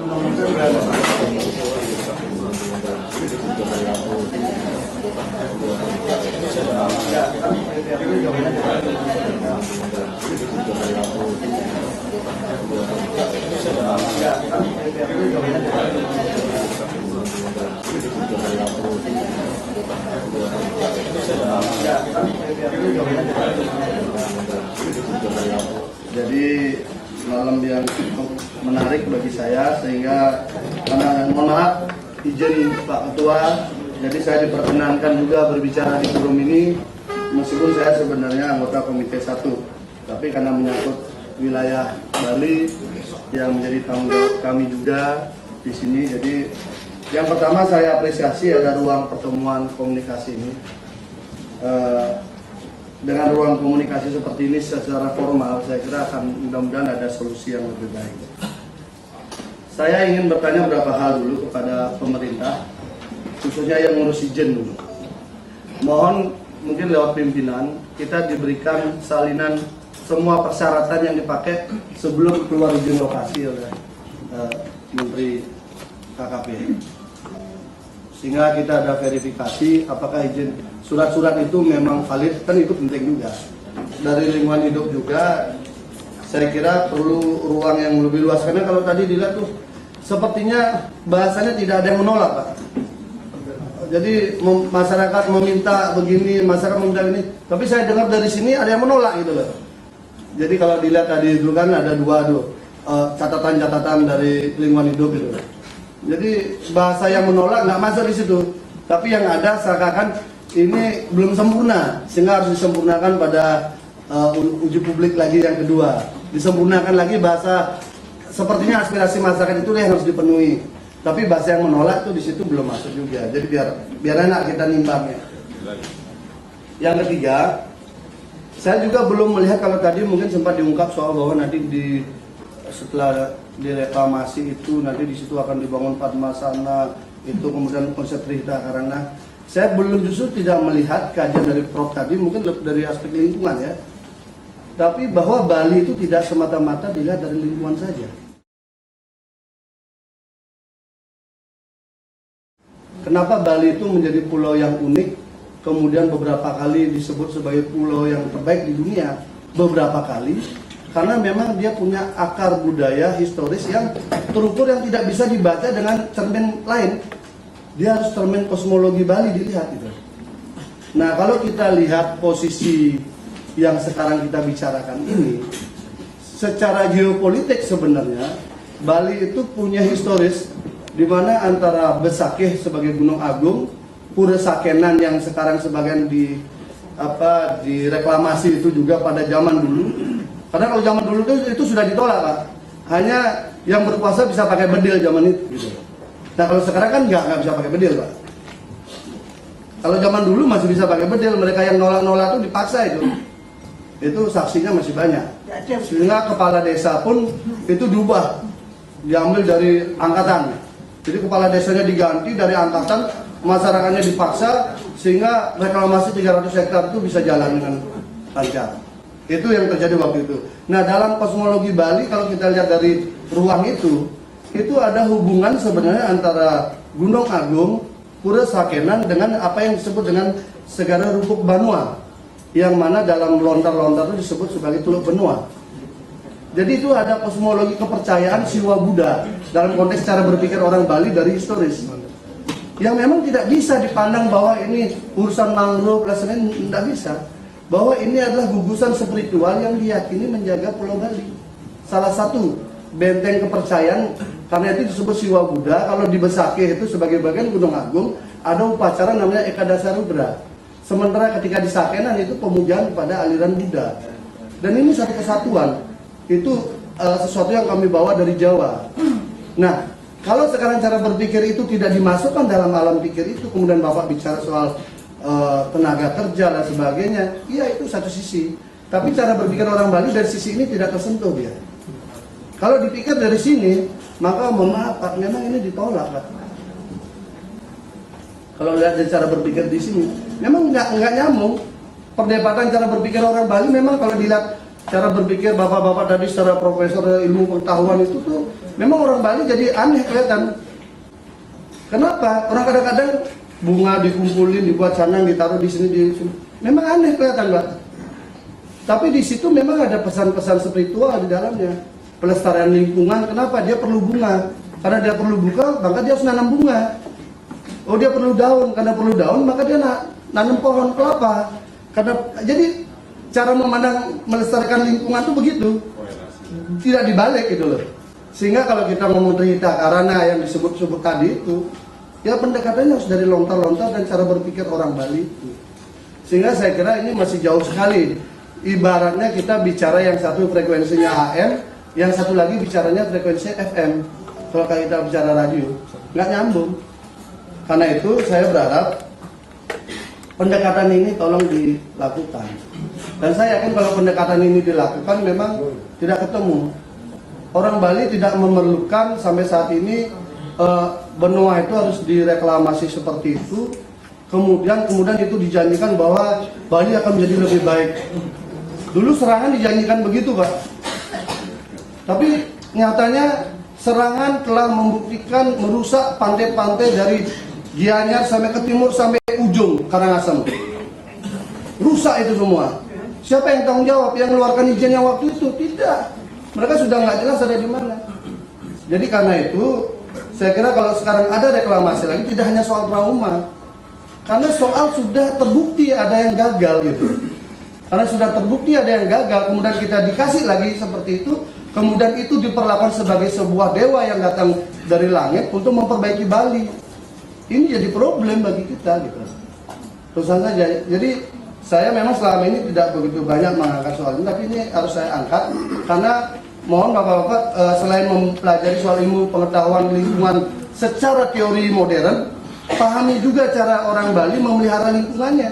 Jadi malam yang cukup menarik bagi saya, sehingga karena mohon maaf izin Pak Ketua, jadi saya diperkenankan juga berbicara di forum ini meskipun saya sebenarnya anggota Komite 1, tapi karena menyangkut wilayah Bali yang menjadi tanggung jawab kami juga di sini. Jadi yang pertama saya apresiasi ada ruang pertemuan komunikasi ini. Dengan ruang komunikasi seperti ini secara formal, saya kira akan mudah-mudahan ada solusi yang lebih baik. Saya ingin bertanya beberapa hal dulu kepada pemerintah, khususnya yang ngurus izin dulu. Mohon mungkin lewat pimpinan kita diberikan salinan semua persyaratan yang dipakai sebelum keluar izin lokasi oleh Menteri KKP, sehingga kita ada verifikasi apakah izin surat-surat itu memang valid, kan itu penting juga. Dari lingkungan hidup juga saya kira perlu ruang yang lebih luas, karena kalau tadi dilihat tuh sepertinya bahasanya tidak ada yang menolak, Pak. Jadi masyarakat meminta begini, masyarakat meminta ini, tapi saya dengar dari sini ada yang menolak gitu loh. Jadi kalau dilihat tadi itu kan ada dua catatan-catatan dari lingkungan hidup gitu. Jadi bahasa yang menolak nggak masuk di situ, tapi yang ada seakan-akan ini belum sempurna, sehingga harus disempurnakan pada uji publik lagi yang kedua. Disempurnakan lagi bahasa, sepertinya aspirasi masyarakat itu yang harus dipenuhi. Tapi bahasa yang menolak itu di situ belum masuk juga. Jadi biar enak kita nimbangnya. Yang ketiga, saya juga belum melihat, kalau tadi mungkin sempat diungkap soal bahwa nanti setelah direklamasi itu nanti di situ akan dibangun Padmasana, itu kemudian konsep Trihita Karana. Saya belum, justru tidak melihat kajian dari Prof tadi, mungkin dari aspek lingkungan ya. Tapi bahwa Bali itu tidak semata-mata dilihat dari lingkungan saja. Kenapa Bali itu menjadi pulau yang unik, kemudian beberapa kali disebut sebagai pulau yang terbaik di dunia, beberapa kali, karena memang dia punya akar budaya historis yang terukur, yang tidak bisa dibaca dengan cermin lain. Dia harus cermin kosmologi Bali dilihat gitu. Nah, kalau kita lihat posisi yang sekarang kita bicarakan ini, secara geopolitik sebenarnya Bali itu punya historis, di mana antara Besakeh sebagai gunung agung, Pura Sakenan yang sekarang sebagian direklamasi itu juga pada zaman dulu. Karena kalau zaman dulu itu sudah ditolak, Pak. Hanya yang berkuasa bisa pakai bedil zaman itu gitu. Nah, kalau sekarang kan nggak bisa pakai bedil, Pak. Kalau zaman dulu masih bisa pakai bedil, mereka yang nolak-nolak itu dipaksa itu. Itu saksinya masih banyak. Sehingga kepala desa pun itu diubah, diambil dari angkatan. Jadi kepala desanya diganti dari angkatan, masyarakatnya dipaksa, sehingga reklamasi 300 hektar itu bisa jalan dengan lancar. Itu yang terjadi waktu itu. Nah, dalam kosmologi Bali, kalau kita lihat dari ruang itu ada hubungan sebenarnya antara Gunung Agung, Pura Sakenan dengan apa yang disebut dengan Segara Rupuk Banua, yang mana dalam lontar-lontar itu disebut sebagai Teluk Benua. Jadi itu ada kosmologi kepercayaan Siwa Buddha dalam konteks cara berpikir orang Bali dari historis, yang memang tidak bisa dipandang bahwa ini urusan mangrove dan sebagainya, tidak bisa. Bahwa ini adalah gugusan spiritual yang diyakini menjaga Pulau Bali. Salah satu benteng kepercayaan, karena itu disebut Siwa Buddha. Kalau di Besakeh itu sebagai bagian Gunung Agung ada upacara namanya Ekadasa Rudra. Sementara ketika di Sakenan itu pemujaan kepada aliran Buddha. Dan ini satu kesatuan. Itu sesuatu yang kami bawa dari Jawa. Nah, kalau sekarang cara berpikir itu tidak dimasukkan dalam alam pikir itu, kemudian Bapak bicara soal tenaga kerja dan sebagainya, iya itu satu sisi. Tapi cara berpikir orang Bali dari sisi ini tidak tersentuh dia. Kalau dipikir dari sini, maka mohon maaf Pak, memang ini ditolak Pak. Kalau lihat dari cara berpikir di sini, memang nggak nyambung. Perdebatan cara berpikir orang Bali memang kalau dilihat cara berpikir bapak-bapak tadi secara profesor ilmu pengetahuan itu tuh memang orang Bali jadi aneh kelihatan. Kenapa? Orang kadang-kadang bunga dikumpulin, dibuat canang, ditaruh di sini, di sini. Memang aneh kelihatan, Pak. Tapi di situ memang ada pesan-pesan spiritual di dalamnya. Pelestarian lingkungan, kenapa? Dia perlu bunga. Karena dia perlu bunga, maka dia harus nanam bunga. Oh, dia perlu daun, karena perlu daun, maka dia nanam pohon kelapa. Karena jadi cara memandang melestarikan lingkungan itu begitu. Tidak dibalik gitu loh. Sehingga kalau kita ngomong cerita karena yang disebut-sebut tadi itu, ya pendekatannya harus dari lontar-lontar dan cara berpikir orang Bali itu. Sehingga saya kira ini masih jauh sekali. Ibaratnya kita bicara yang satu frekuensinya AM, yang satu lagi bicaranya frekuensinya FM. Kalau kita bicara radio, nggak nyambung. Karena itu saya berharap pendekatan ini tolong dilakukan. Dan saya yakin kalau pendekatan ini dilakukan memang tidak ketemu. Orang Bali tidak memerlukan sampai saat ini benua itu harus direklamasi seperti itu. Kemudian itu dijanjikan bahwa Bali akan menjadi lebih baik. Dulu serangan dijanjikan begitu, Pak. Tapi nyatanya serangan telah membuktikan merusak pantai-pantai dari Gianyar sampai ke timur sampai ujung Karangasem. Rusak itu semua. Siapa yang tanggung jawab? Yang mengeluarkan izin yang waktu itu? Tidak. Mereka sudah nggak jelas ada di mana. Jadi karena itu, saya kira kalau sekarang ada reklamasi lagi, tidak hanya soal trauma. Karena soal sudah terbukti ada yang gagal gitu. Karena sudah terbukti ada yang gagal, kemudian kita dikasih lagi seperti itu, kemudian itu diperlakukan sebagai sebuah dewa yang datang dari langit untuk memperbaiki Bali. Ini jadi problem bagi kita gitu. Terus saja. Jadi saya memang selama ini tidak begitu banyak mengangkat soal ini, tapi ini harus saya angkat karena mohon Bapak-bapak selain mempelajari soal ilmu pengetahuan lingkungan secara teori modern, pahami juga cara orang Bali memelihara lingkungannya.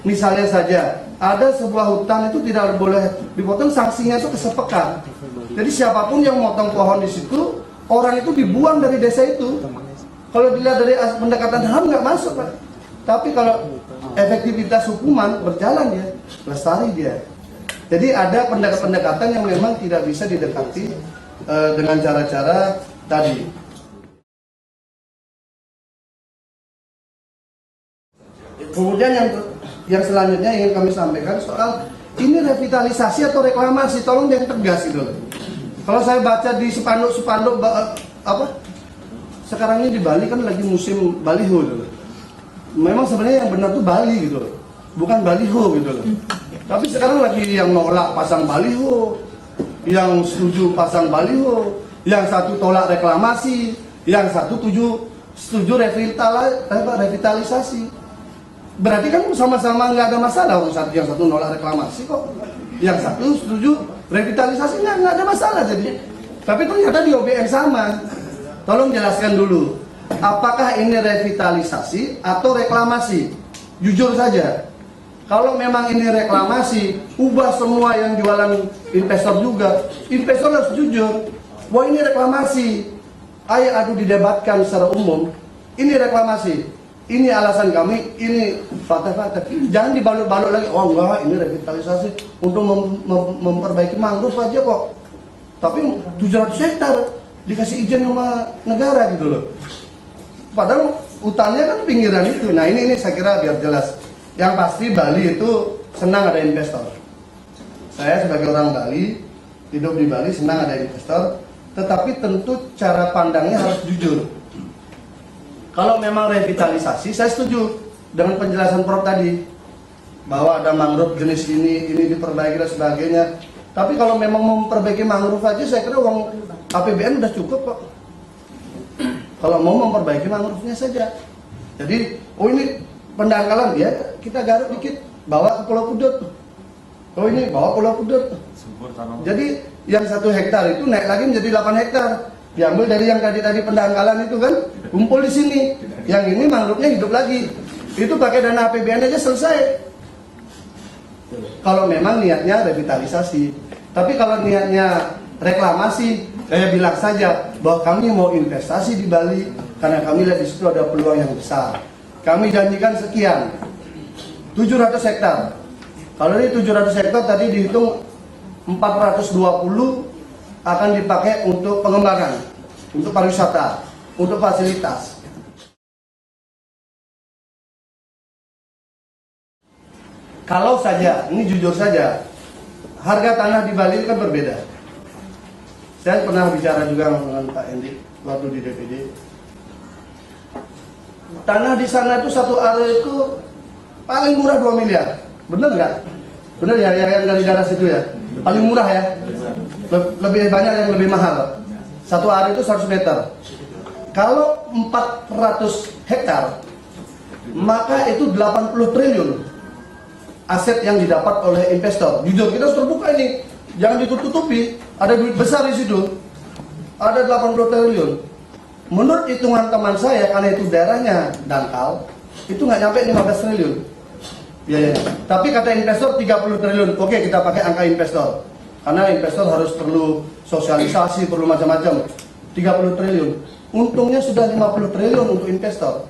Misalnya saja, ada sebuah hutan itu tidak boleh dipotong, sanksinya itu kesepekan. Jadi siapapun yang memotong pohon di situ, orang itu dibuang dari desa itu. Kalau dilihat dari pendekatan HAM nggak masuk, Pak. Tapi kalau efektivitas hukuman berjalan dia, lestari dia. Jadi ada pendekatan yang memang tidak bisa didekati dengan cara-cara tadi. Kemudian yang selanjutnya ingin kami sampaikan soal ini revitalisasi atau reklamasi, tolong yang tegas gitu. Kalau saya baca di spanduk sekarang ini di Bali kan lagi musim baliho gitu. Memang sebenarnya yang benar tuh Bali gitu, bukan baliho gitu loh. Tapi sekarang lagi yang nolak pasang baliho, yang setuju pasang baliho, yang satu tolak reklamasi, yang satu setuju revitalisasi. Berarti kan sama-sama nggak ada masalah. Yang satu nolak reklamasi kok, yang satu setuju revitalisasi nggak ada masalah jadi. Tapi ternyata di OBN sama. Tolong jelaskan dulu, apakah ini revitalisasi atau reklamasi? Jujur saja. Kalau memang ini reklamasi, ubah semua yang jualan investor juga. Investor harus jujur. Wah ini reklamasi. Ayo adu didebatkan secara umum. Ini reklamasi. Ini alasan kami, ini fakta-fakta. Jangan dibalut-balut lagi. Oh enggak, ini revitalisasi untuk memperbaiki mangrove aja kok. Tapi 700 hektar dikasih izin sama negara gitu loh. Padahal hutannya kan pinggiran itu. Nah ini saya kira biar jelas. Yang pasti Bali itu senang ada investor. Saya sebagai orang Bali, hidup di Bali senang ada investor. Tetapi tentu cara pandangnya harus jujur. Kalau memang revitalisasi, saya setuju dengan penjelasan Prof tadi bahwa ada mangrove jenis ini diperbaiki dan sebagainya. Tapi kalau memang memperbaiki mangrove aja, saya kira uang APBN udah cukup kok. Kalau mau memperbaiki mangrove-nya saja. Jadi, oh ini pendangkalan ya, kita garuk dikit, bawa ke Pulau Pudut. Oh ini bawa Pulau Pudut. Jadi yang 1 hektar itu naik lagi menjadi 8 hektar. Diambil dari yang tadi pendangkalan itu kan, kumpul di sini. Yang ini mangrove-nya hidup lagi. Itu pakai dana APBN aja selesai. Kalau memang niatnya revitalisasi. Tapi kalau niatnya reklamasi, saya bilang saja bahwa kami mau investasi di Bali karena kami lihat di situ ada peluang yang besar. Kami janjikan sekian, 700 hektar. Kalau ini 700 hektar tadi dihitung 420 akan dipakai untuk pengembangan, untuk pariwisata, untuk fasilitas. Kalau saja, ini jujur saja, harga tanah di Bali kan berbeda. Saya pernah bicara juga dengan Pak Endi waktu di DPD. Tanah di sana itu satu area itu paling murah 2 miliar. Bener nggak? Bener ya, yang dari daerah situ ya? Paling murah ya? Lebih banyak yang lebih mahal. Satu area itu 100 meter. Kalau 400 hektar, maka itu 80 triliun aset yang didapat oleh investor. Jujur, kita harus terbuka ini. Jangan ditutupi. Ada duit besar di situ. Ada 80 triliun. Menurut hitungan teman saya, karena itu daerahnya dangkal, itu nggak nyampe 15 triliun. Ya. Tapi kata investor 30 triliun. Oke, kita pakai angka investor. Karena investor harus perlu sosialisasi, perlu macam-macam. 30 triliun. Untungnya sudah 50 triliun untuk investor.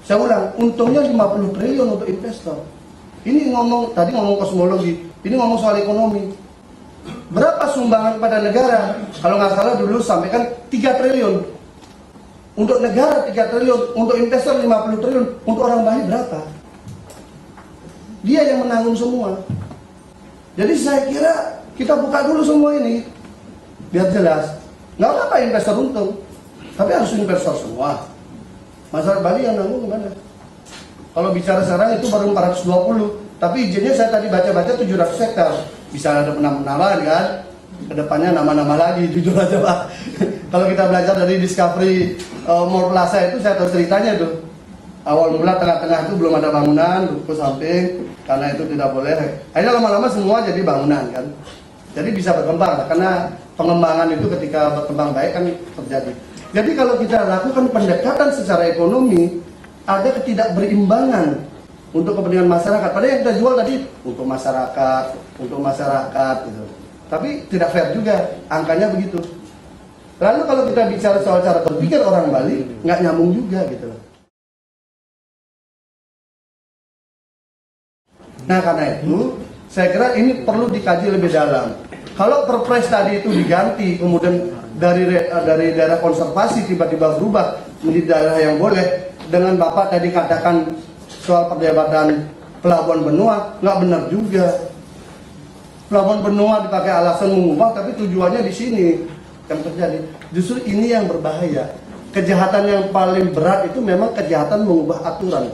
Saya ulang, untungnya 50 triliun untuk investor. Ini tadi ngomong kosmologi, ini ngomong soal ekonomi. Berapa sumbangan pada negara? Kalau nggak salah dulu sampaikan 3 triliun. Untuk negara 3 triliun, untuk investor 50 triliun, untuk orang Bali berapa? Dia yang menanggung semua. Jadi saya kira kita buka dulu semua ini, biar jelas. Nggak apa-apa investor untung, tapi harus investor semua. Masyarakat Bali yang nanggung gimana? Kalau bicara sekarang itu baru 420, tapi izinnya saya tadi baca-baca 700 hektar. Bisa ada penambahan kan? Kedepannya nama-nama lagi, jujur aja Pak. Kalau kita belajar dari Discovery Mall Plaza itu saya tahu ceritanya tuh. Awal mula tengah-tengah itu belum ada bangunan, ke samping, karena itu tidak boleh. Akhirnya lama-lama semua jadi bangunan kan. Jadi bisa berkembang, karena pengembangan itu ketika berkembang baik kan terjadi. Jadi kalau kita lakukan pendekatan secara ekonomi, ada ketidakberimbangan untuk kepentingan masyarakat. Padahal yang kita jual tadi untuk masyarakat gitu. Tapi tidak fair juga, angkanya begitu. Lalu kalau kita bicara soal cara berpikir orang Bali, nggak nyambung juga gitu. Nah karena itu, saya kira ini perlu dikaji lebih dalam. Kalau perpres tadi itu diganti, kemudian dari daerah konservasi tiba-tiba berubah menjadi daerah yang boleh, dengan Bapak tadi katakan soal perdebatan pelabuhan benua, nggak benar juga. Pelabuhan benua dipakai alasan mengubah, tapi tujuannya di sini yang terjadi. Justru ini yang berbahaya. Kejahatan yang paling berat itu memang kejahatan mengubah aturan.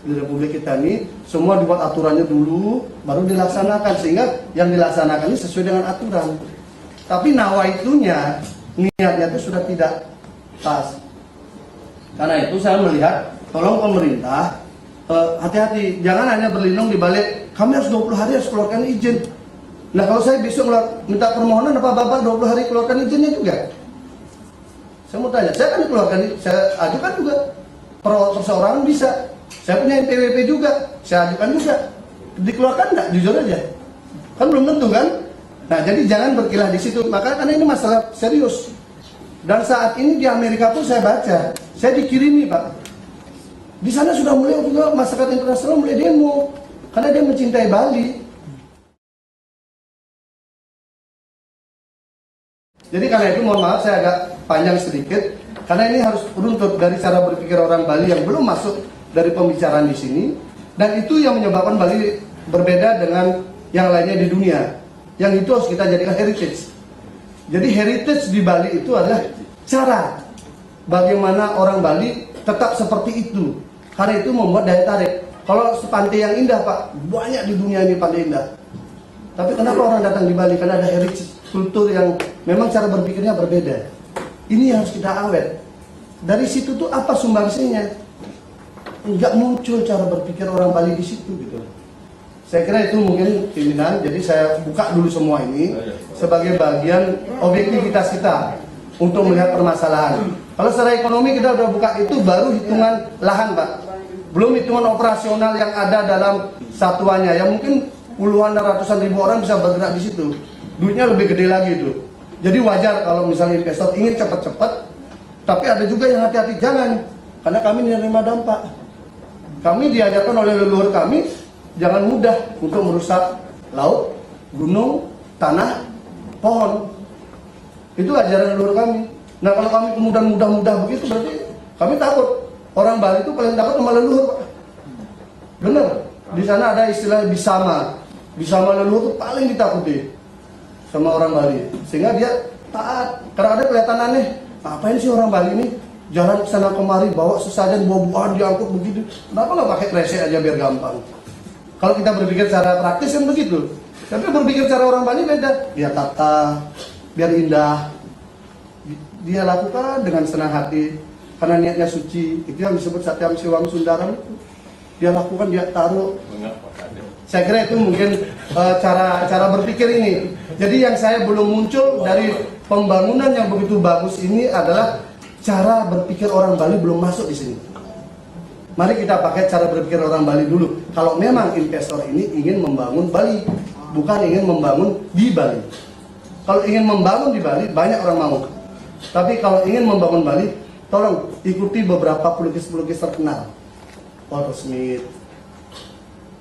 Di Republik kita ini semua dibuat aturannya dulu, baru dilaksanakan, sehingga yang dilaksanakan ini sesuai dengan aturan. Tapi nawaitunya, niatnya itu sudah tidak pas. Karena itu saya melihat, tolong pemerintah hati-hati, jangan hanya berlindung di balik kami harus 20 hari harus keluarkan izin. Nah kalau saya besok minta permohonan, apa Bapak 20 hari keluarkan izinnya juga? Saya mau tanya, saya kan dikeluarkan, saya ajukan juga perseorangan bisa. Saya punya NPWP juga, saya ajukan juga. Dikeluarkan enggak? Jujur aja. Kan belum tentu kan? Nah, jadi jangan berkilah di situ. Maka karena ini masalah serius. Dan saat ini di Amerika pun saya baca, saya dikirimi Pak. Di sana sudah mulai juga masyarakat internasional mulai demo karena dia mencintai Bali. Jadi karena itu mohon maaf saya agak panjang sedikit karena ini harus runtut dari cara berpikir orang Bali yang belum masuk dari pembicaraan di sini, dan itu yang menyebabkan Bali berbeda dengan yang lainnya di dunia. Yang itu harus kita jadikan heritage. Jadi heritage di Bali itu adalah cara bagaimana orang Bali tetap seperti itu. Karena itu membuat daya tarik. Kalau pantai yang indah Pak, banyak di dunia ini pantai indah. Tapi kenapa orang datang di Bali? Karena ada heritage kultur yang memang cara berpikirnya berbeda. Ini yang harus kita awet. Dari situ tuh apa sumbangsinya? Nggak muncul cara berpikir orang Bali di situ gitu. Saya kira itu mungkin pimpinan, jadi saya buka dulu semua ini sebagai bagian objektivitas kita untuk melihat permasalahan. Kalau secara ekonomi kita udah buka itu baru hitungan lahan Pak, belum hitungan operasional yang ada dalam satuannya, yang mungkin puluhan dan ratusan ribu orang bisa bergerak di situ. Duitnya lebih gede lagi itu. Jadi wajar kalau misalnya investor ingin cepat-cepat, tapi ada juga yang hati-hati, jangan, karena kami menerima dampak. Kami diajarkan oleh leluhur kami, jangan mudah untuk merusak laut, gunung, tanah pohon. Itu ajaran leluhur kami. Nah kalau kami kemudian mudah-mudah begitu, berarti kami takut. Orang Bali itu paling takut sama leluhur, Pak. Benar. Di sana ada istilah bisama. Bisama leluhur itu paling ditakuti sama orang Bali. Sehingga dia taat. Kadang-kadang kelihatan aneh. Ngapain sih orang Bali ini jalan ke sana kemari, bawa sesajen, bawa buahan, diangkut begitu. Kenapa nggak pakai kresek aja biar gampang? Kalau kita berpikir secara praktis kan begitu. Tapi berpikir cara orang Bali beda. Dia tata, biar indah. Dia lakukan dengan senang hati. Karena niatnya suci. Itu yang disebut Satyam Siwang Sundaram itu. Dia lakukan, dia taruh. Saya kira itu mungkin cara berpikir ini. Jadi yang saya belum muncul dari pembangunan yang begitu bagus ini adalah cara berpikir orang Bali belum masuk di sini. Mari kita pakai cara berpikir orang Bali dulu. Kalau memang investor ini ingin membangun Bali, bukan ingin membangun di Bali. Kalau ingin membangun di Bali, banyak orang mau. Tapi kalau ingin membangun Bali, tolong ikuti beberapa pelukis-pelukis terkenal. Walter Smith,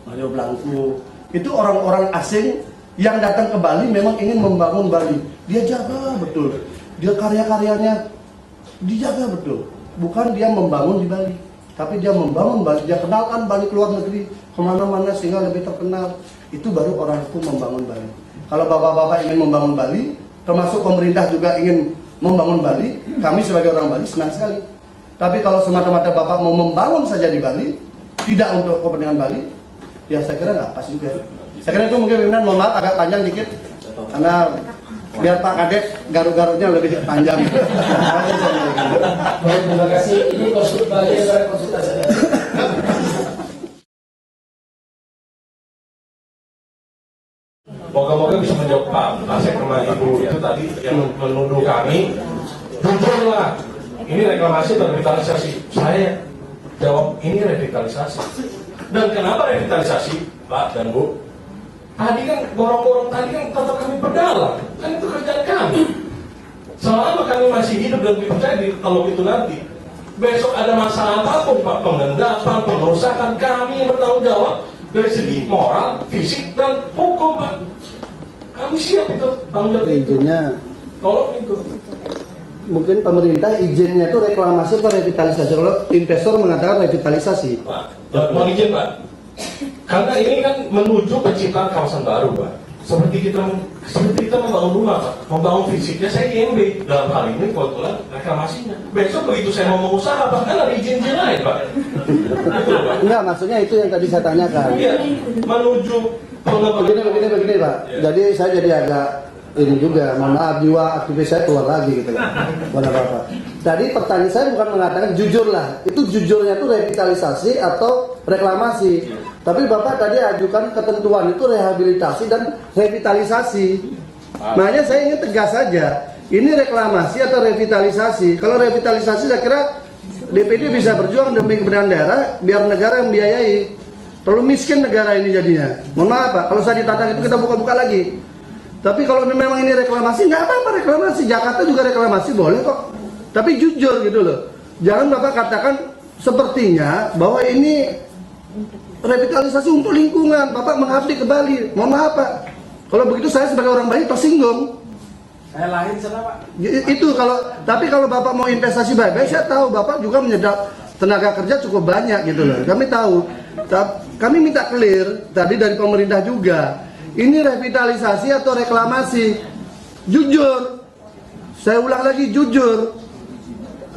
Mario Blanco. Itu orang-orang asing yang datang ke Bali memang ingin membangun Bali. Dia jaga betul. Dia karya-karyanya dijaga betul. Bukan dia membangun di Bali, tapi dia membangun Bali. Dia kenalkan Bali ke luar negeri, kemana-mana sehingga lebih terkenal. Itu baru orang itu membangun Bali. Kalau bapak-bapak ingin membangun Bali, termasuk pemerintah juga ingin membangun Bali, kami sebagai orang Bali senang sekali. Tapi kalau semata-mata bapak mau membangun saja di Bali, tidak untuk kepentingan Bali, ya saya kira nggak pas juga. Saya kira itu mungkin pimpinan, mohon maaf agak panjang dikit, karena biar Pak Kadek garuk-garuknya lebih panjang. Terima kasih. Ini konsultasi. Moga-moga bisa menjawab Pak Asep sama Ibu itu tadi yang menuduh kami. Jujurlah, ini reklamasi atau revitalisasi? Saya jawab ini revitalisasi. Dan kenapa revitalisasi, Pak dan Bu? Tadi kan gorong-gorong tadi kan tetap kami perdalam, kan itu kerjaan kami. Selama kami masih hidup dan dipercaya kalau itu nanti besok ada masalah apapun, Pak, pengendapan, pengerusakan, kami yang bertanggung jawab dari segi moral, fisik dan hukum, Pak. Kami siap itu tanggung jawab. Izinnya, Tolong itu. mungkin pemerintah izinnya itu reklamasi atau revitalisasi. Kalau investor mengatakan revitalisasi. Pak, mohon izin, Pak. Karena ini kan menuju penciptaan kawasan baru, Pak. Seperti kita membangun rumah, Pak, membangun fisiknya, saya IMB dalam hal ini kebetulan reklamasinya. Besok begitu saya mau mengusaha, Pak, kan ada izin-izin lain, Pak. Gitu, Pak. Enggak, maksudnya itu yang tadi saya tanyakan. Iya, menuju Begini Pak. Jadi saya jadi agak ini juga, mohon maaf, jiwa aktivis saya keluar lagi gitu. Bukan apa-apa. Tadi pertanyaan saya bukan mengatakan jujurlah. Itu jujurnya itu revitalisasi atau reklamasi. Tapi Bapak tadi ajukan ketentuan itu rehabilitasi dan revitalisasi. Makanya saya ingin tegas saja. Ini reklamasi atau revitalisasi. Kalau revitalisasi saya kira DPD bisa berjuang demi kepentingan daerah biar negara yang biayai. Terlalu miskin negara ini jadinya. Mohon maaf Pak, kalau saya ditantang itu kita buka-buka lagi. Tapi kalau memang ini reklamasi, nggak apa-apa reklamasi. Jakarta juga reklamasi, boleh kok. Tapi jujur gitu loh. Jangan Bapak katakan sepertinya bahwa ini revitalisasi untuk lingkungan. Bapak mengabdi ke Bali. Mohon maaf Pak. Kalau begitu saya sebagai orang Bali tersinggung. Saya lahir sana, Pak. Itu tapi kalau Bapak mau investasi baik-baik, saya tahu Bapak juga menyedap tenaga kerja cukup banyak gitu loh. Kami tahu. Kami minta clear tadi dari pemerintah juga. Ini revitalisasi atau reklamasi? Jujur. Saya ulang lagi, jujur.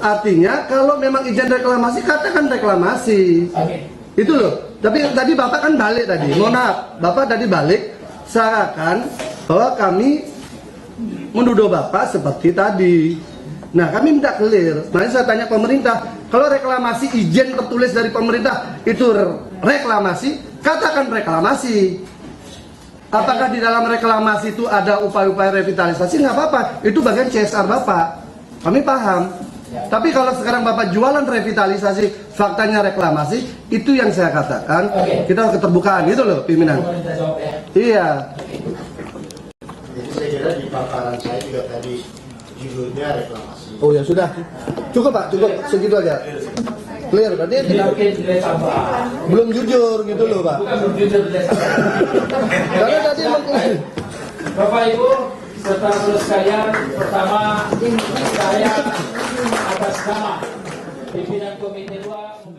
Artinya kalau memang izin reklamasi, katakan reklamasi. Itu loh. Tapi tadi Bapak kan balik tadi. Mohon maaf, Bapak tadi balik seakan bahwa kami menuduh Bapak seperti tadi. Nah, kami minta clear. Makanya saya tanya pemerintah, kalau reklamasi izin tertulis dari pemerintah itu reklamasi, katakan reklamasi. Apakah di dalam reklamasi itu ada upaya-upaya revitalisasi? Nggak apa-apa. Itu bagian CSR Bapak. Kami paham. Tapi kalau sekarang Bapak jualan revitalisasi, faktanya reklamasi, itu yang saya katakan. Kita harus keterbukaan gitu loh, pimpinan. Iya. Jadi saya kira di paparan saya juga tadi judulnya reklamasi. Oh ya sudah. Cukup Pak, cukup segitu aja. Clear, berarti belum jujur gitu loh Pak. Karena tadi Bapak Ibu serta saudara sekalian, pertama saya atas nama pimpinan Komite 2